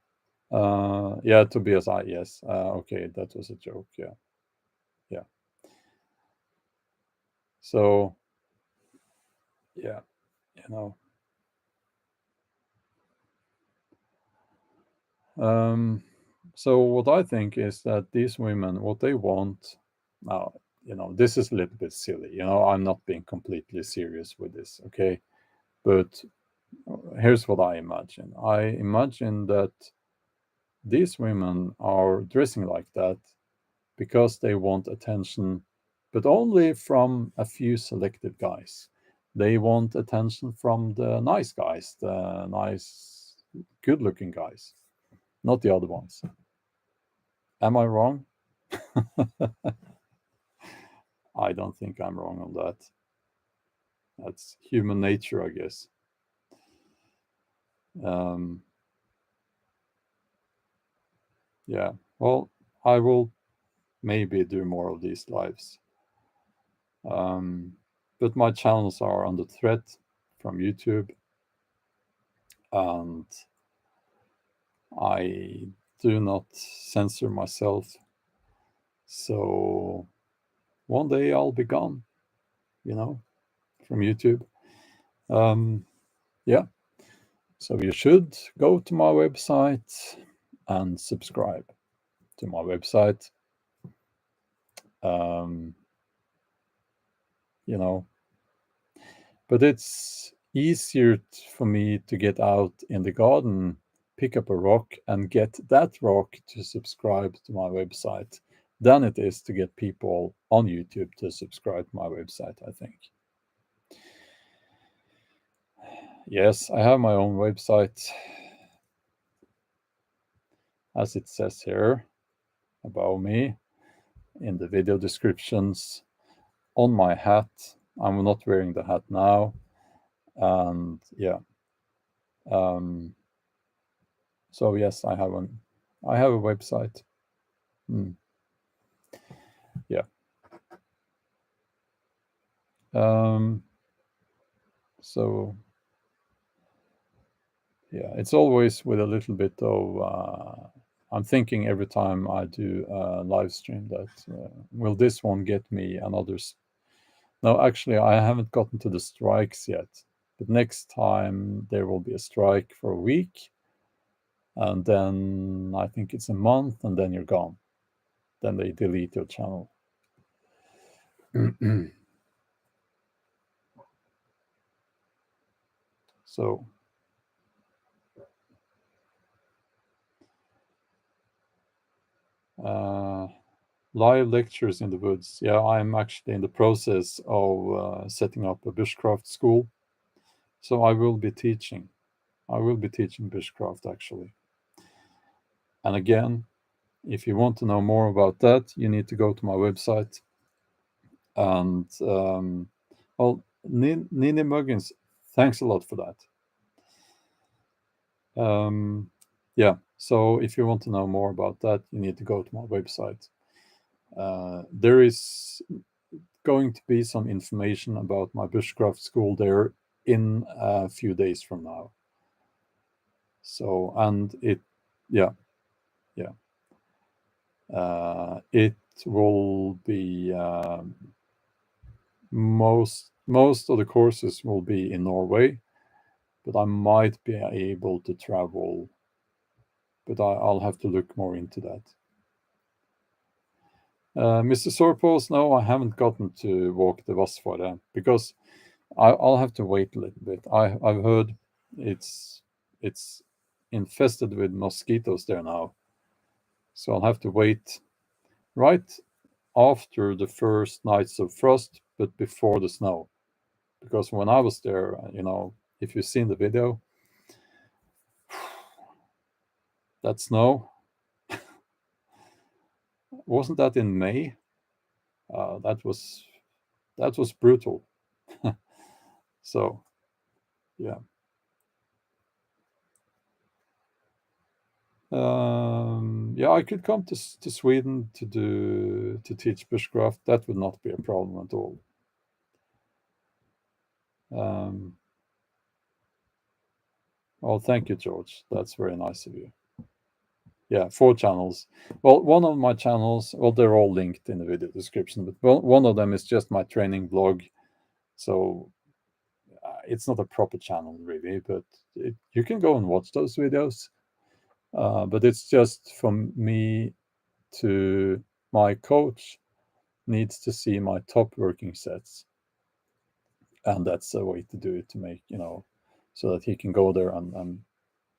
yeah, Tobias, yes, okay, that was a joke. Yeah, yeah. So yeah, you know, um, so what I think is that these women, what they want now, this is a little bit silly. I'm not being completely serious with this, okay? But here's what I imagine. I imagine that these women are dressing like that because they want attention, but only from a few selected guys. They want attention from the nice guys, the nice, good looking guys, not the other ones. Am I wrong? I don't think I'm wrong on that. That's human nature, I guess. Um, yeah. Well, I will maybe do more of these lives. But my channels are under threat from YouTube, and I do not censor myself. So one day I'll be gone, you know, from YouTube. Um, yeah. So you should go to my website and subscribe to my website. You know, but it's easier for me to get out in the garden, pick up a rock, and get that rock to subscribe to my website than it is to get people on YouTube to subscribe to my website, I think. Yes, I have my own website, as it says here about me in the video descriptions. On my hat, I'm not wearing the hat now, and yeah. So yes, I have a website. Yeah. So yeah, it's always with a little bit of I'm thinking every time I do a live stream that will this one get me another no, actually I haven't gotten to the strikes yet, but next time there will be a strike for a week, and then I think it's a month, and then you're gone. Then they delete your channel. So live lectures in the woods. Yeah, I'm actually in the process of setting up a bushcraft school. So I will be teaching. I will be teaching bushcraft actually. And again, if you want to know more about that, you need to go to my website. And well, Nini Muggins, thanks a lot for that. Yeah, so if you want to know more about that, you need to go to my website. There is going to be some information about my bushcraft school there in a few days from now. So, and it, yeah, it will be most of the courses will be in Norway, but I might be able to travel, but I'll have to look more into that. Mr. Sorpos, no, I haven't gotten to walk the Vassfaret because I'll have to wait a little bit. I've heard it's infested with mosquitoes there now, so I'll have to wait right after the first nights of frost, but before the snow. Because when I was there, if you've seen the video, that snow, wasn't that in May? That was brutal. So, yeah. Yeah, I could come to Sweden to teach bushcraft. That would not be a problem at all. Well, thank you, George. That's very nice of you. Yeah, 4 channels. Well, one of my channels, well, they're all linked in the video description, but one of them is just my training blog. So it's not a proper channel, really, but you can go and watch those videos. But it's just from me to my coach needs to see my top working sets. And that's a way to do it, to make, so that he can go there and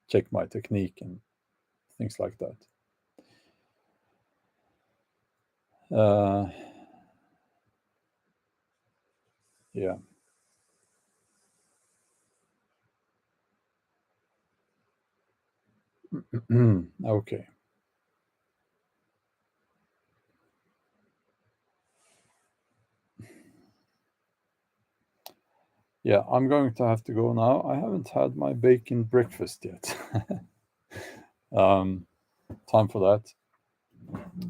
check my technique and things like that. Yeah. Okay. Yeah, I'm going to have to go now. I haven't had my bacon breakfast yet. Time for that.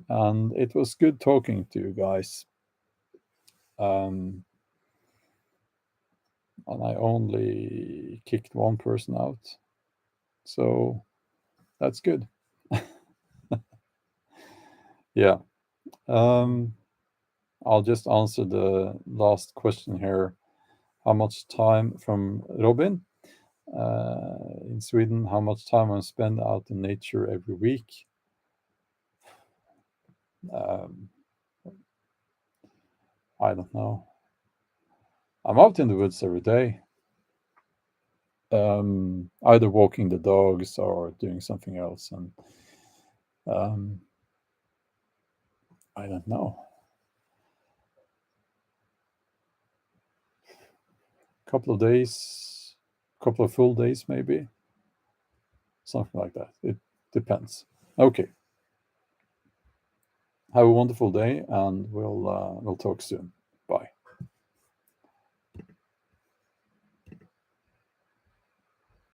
And it was good talking to you guys. And I only kicked one person out. So that's good. Yeah. I'll just answer the last question here. How much time from Robin? in Sweden, how much time I spend out in nature every week. I don't know. I'm out in the woods every day, either walking the dogs or doing something else, and I don't know. Couple of days, couple of full days, maybe something like that. It depends. Okay. Have a wonderful day, and we'll talk soon.